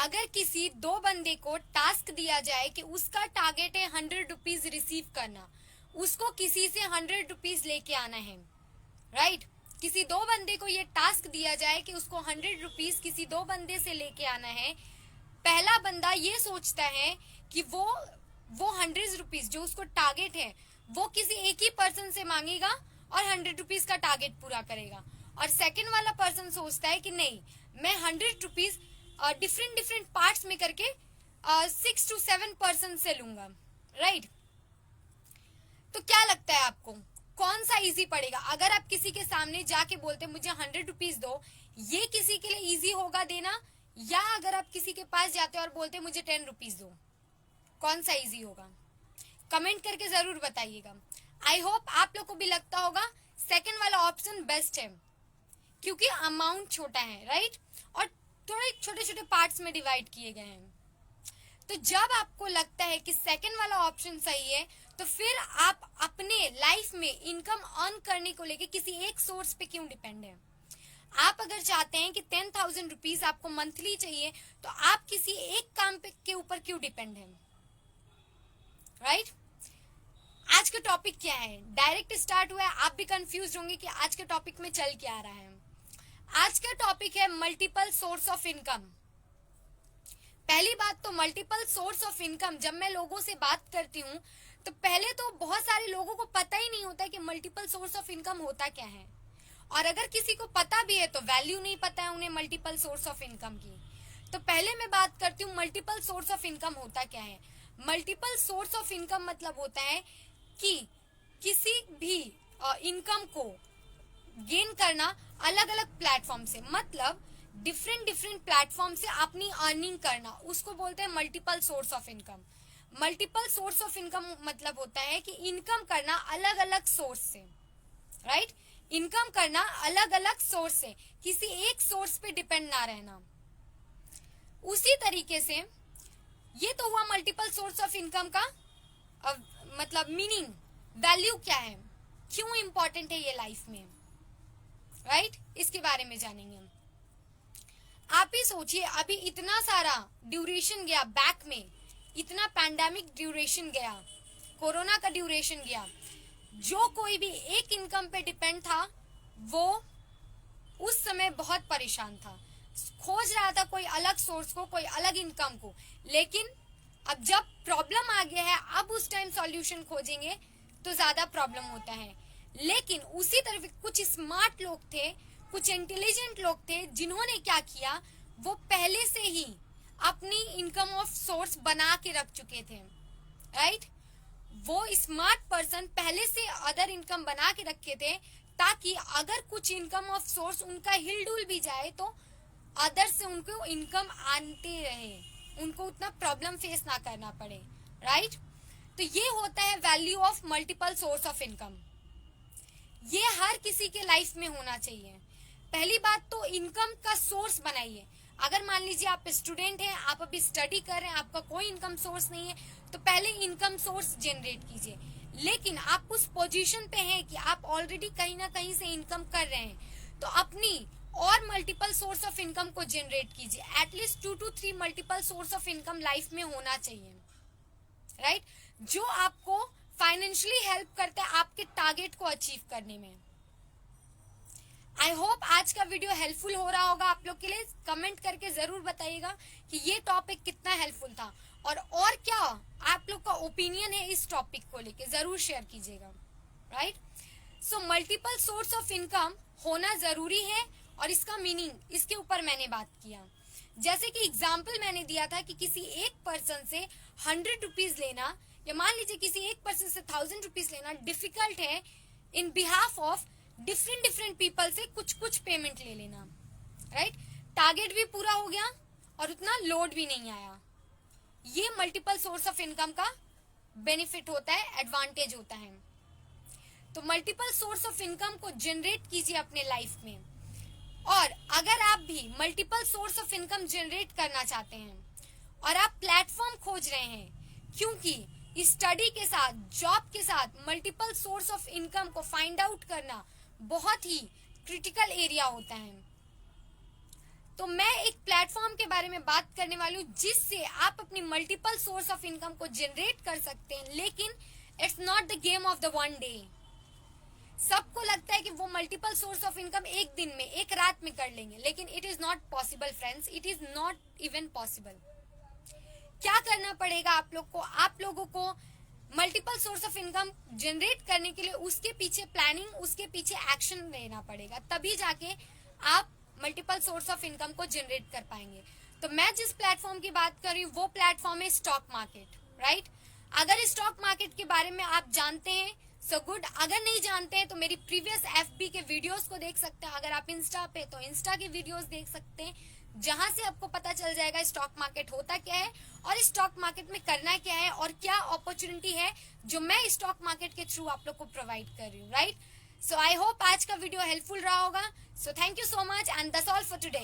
अगर किसी दो बंदे को टास्क दिया जाए कि उसका टारगेट है 100 रुपीज रिसीव करना, उसको किसी से 100 रुपीज लेके आना है, राइट? किसी दो बंदे को ये टास्क दिया जाए कि उसको 100 रुपीज किसी दो बंदे से लेके आना है। पहला बंदा ये सोचता है कि वो 100 रुपीज जो उसको टारगेट है वो किसी एक ही पर्सन से मांगेगा और 100 रुपीज का टारगेट पूरा करेगा। और सेकंड वाला पर्सन सोचता है कि नहीं, मैं 100 रुपीज डिफरेंट पार्ट्स में करके 6 to 7 पर्सन से लूंगा, राइट? तो क्या लगता है आपको कौन सा इजी पड़ेगा? अगर आप किसी के सामने जाके बोलते मुझे 100 रुपीज दो, ये किसी के लिए इजी होगा देना, या अगर आप किसी के पास जाते और बोलते मुझे 10 रुपीज दो, कौन सा इजी होगा? कमेंट करके जरूर बताइएगा। आई होप आप लोग को भी लगता होगा सेकंड वाला ऑप्शन बेस्ट है, क्योंकि अमाउंट छोटा है, राइट? और थोड़े छोटे छोटे पार्ट्स में डिवाइड किए गए हैं। तो जब आपको लगता है कि सेकंड वाला ऑप्शन सही है, तो फिर आप अपने लाइफ में इनकम अर्न करने को लेके किसी एक सोर्स पे क्यों डिपेंड है? आप अगर चाहते हैं कि 10,000 रुपीज आपको मंथली चाहिए, तो आप किसी एक काम पे के ऊपर क्यों डिपेंड है, राइट? आज का टॉपिक क्या है? डायरेक्ट स्टार्ट हुआ है, आप भी कंफ्यूज होंगे कि आज के टॉपिक में चल क्या रहा है। आज का टॉपिक है मल्टीपल सोर्स ऑफ इनकम। पहली बात तो मल्टीपल सोर्स ऑफ इनकम, जब मैं लोगों से बात करती हूँ तो पहले तो बहुत सारे लोगों को पता ही नहीं होता कि मल्टीपल सोर्स ऑफ इनकम होता क्या है। और अगर किसी को पता भी है तो वैल्यू नहीं पता है उन्हें मल्टीपल सोर्स ऑफ इनकम की। तो पहले मैं बात करती हूँ मल्टीपल सोर्स ऑफ इनकम होता क्या है। मल्टीपल सोर्स ऑफ इनकम मतलब होता है कि किसी भी इनकम को गेन करना अलग अलग प्लेटफॉर्म से, मतलब डिफरेंट प्लेटफॉर्म से अपनी अर्निंग करना, उसको बोलते हैं multiple source of income. Multiple source of income मतलब होता है कि इनकम करना अलग अलग सोर्स से, राइट? इनकम करना अलग अलग सोर्स से, किसी एक सोर्स पे डिपेंड ना रहना। उसी तरीके से ये तो हुआ मल्टीपल सोर्स ऑफ इनकम का मतलब मीनिंग, वैल्यू क्या है, क्यों इंपॉर्टेंट है ये लाइफ में, राइट? इसके बारे में जानेंगे हम। आप ही सोचिए, अभी इतना सारा ड्यूरेशन गया बैक में, इतना पैंडेमिक ड्यूरेशन गया, कोरोना का ड्यूरेशन गया, जो कोई भी एक इनकम पे डिपेंड था वो उस समय बहुत परेशान था, खोज रहा था कोई अलग सोर्स को, कोई अलग इनकम को। लेकिन अब जब प्रॉब्लम आ गया है, अब उस टाइम सॉल्यूशन खोजेंगे तो ज्यादा प्रॉब्लम होता है। लेकिन उसी तरफ कुछ स्मार्ट लोग थे, कुछ इंटेलिजेंट लोग थे, जिन्होंने क्या किया, वो पहले से ही अपनी इनकम ऑफ सोर्स बना के रख चुके थे, राइट? वो स्मार्ट पर्सन पहले से अदर इनकम बना के रखे थे, ताकि अगर कुछ इनकम ऑफ सोर्स उनका हिलडुल भी जाए तो अदर से उनको इनकम आते रहे, उनको उतना प्रॉब्लम फेस ना करना पड़े, राइट? तो ये होता है value of multiple source of income. ये हर किसी के लाइफ में होना चाहिए। पहली बात तो इनकम का सोर्स बनाइए। अगर मान लीजिए आप स्टूडेंट हैं, आप अभी स्टडी कर रहे हैं, आपका कोई इनकम सोर्स नहीं है, तो पहले इनकम सोर्स जनरेट कीजिए। लेकिन आप उस पोजीशन पे हैं कि आप ऑलरेडी कहीं ना कहीं से इनकम कर रहे हैं, तो अपनी और मल्टीपल सोर्स ऑफ इनकम को जनरेट कीजिए। At least 2 to 3 multiple source of income life में होना चाहिए, राइट? जो आपको फाइनेंशियली हेल्प करता है आपके टारगेट को अचीव करने में। आई होप आज का वीडियो हेल्पफुल हो रहा होगा आप लोग के लिए। कमेंट करके जरूर बताइएगा कि ये टॉपिक कितना हेल्पफुल था, और क्या आप लोग का ओपिनियन है इस टॉपिक को लेके, जरूर शेयर कीजिएगा, right? So multiple source of income होना जरूरी है, और इसका मीनिंग इसके ऊपर मैंने बात किया। जैसे कि एग्जाम्पल मैंने दिया था कि किसी एक पर्सन से 100 रुपीज लेना, या मान लीजिए किसी एक पर्सन से 1000 रुपीज लेना डिफिकल्ट है, इन बिहाफ ऑफ डिफरेंट पीपल से कुछ पेमेंट ले लेना, राइट? टारगेट भी पूरा हो गया और उतना लोड भी नहीं आया। ये मल्टीपल सोर्स ऑफ इनकम का बेनिफिट होता है, एडवांटेज होता है। तो मल्टीपल सोर्स ऑफ इनकम को जनरेट कीजिए अपने लाइफ में। और अगर आप भी multiple source of income generate करना चाहते हैं और आप प्लेटफॉर्म खोज रहे हैं, क्योंकि स्टडी के साथ, जॉब के साथ मल्टीपल सोर्स ऑफ इनकम को फाइंड आउट करना बहुत ही क्रिटिकल एरिया होता है, तो मैं एक प्लेटफॉर्म के बारे में बात करने वाली हूँ जिससे आप अपनी मल्टीपल सोर्स ऑफ इनकम को जनरेट कर सकते हैं, लेकिन it's not the game of the one day. सबको लगता है कि वो मल्टीपल सोर्स ऑफ इनकम एक दिन में, एक रात में कर लेंगे, लेकिन it is not possible friends, it is not even possible. क्या करना पड़ेगा आप लोगों को multiple source of income generate करने के लिए उसके पीछे प्लानिंग, उसके पीछे एक्शन लेना पड़ेगा, तभी जाके आप मल्टीपल सोर्स ऑफ इनकम को जनरेट कर पाएंगे। तो मैं जिस प्लेटफॉर्म की बात कर रही हूँ वो प्लेटफॉर्म है स्टॉक मार्केट, राइट। अगर स्टॉक मार्केट के बारे में आप जानते हैं सो गुड, अगर नहीं जानते हैं तो मेरी प्रीवियस एफबी के वीडियोस को देख सकते हैं। अगर आप इंस्टा पे तो इंस्टा के वीडियोस देख सकते हैं, जहां से आपको पता चल जाएगा स्टॉक मार्केट होता क्या है और स्टॉक मार्केट में करना क्या है और क्या अपॉर्चुनिटी है जो मैं स्टॉक मार्केट के थ्रू आप लोग को प्रोवाइड कर रही हूँ, राइट। सो आई होप आज का वीडियो हेल्पफुल रहा होगा। So thank you so much and that's all for today.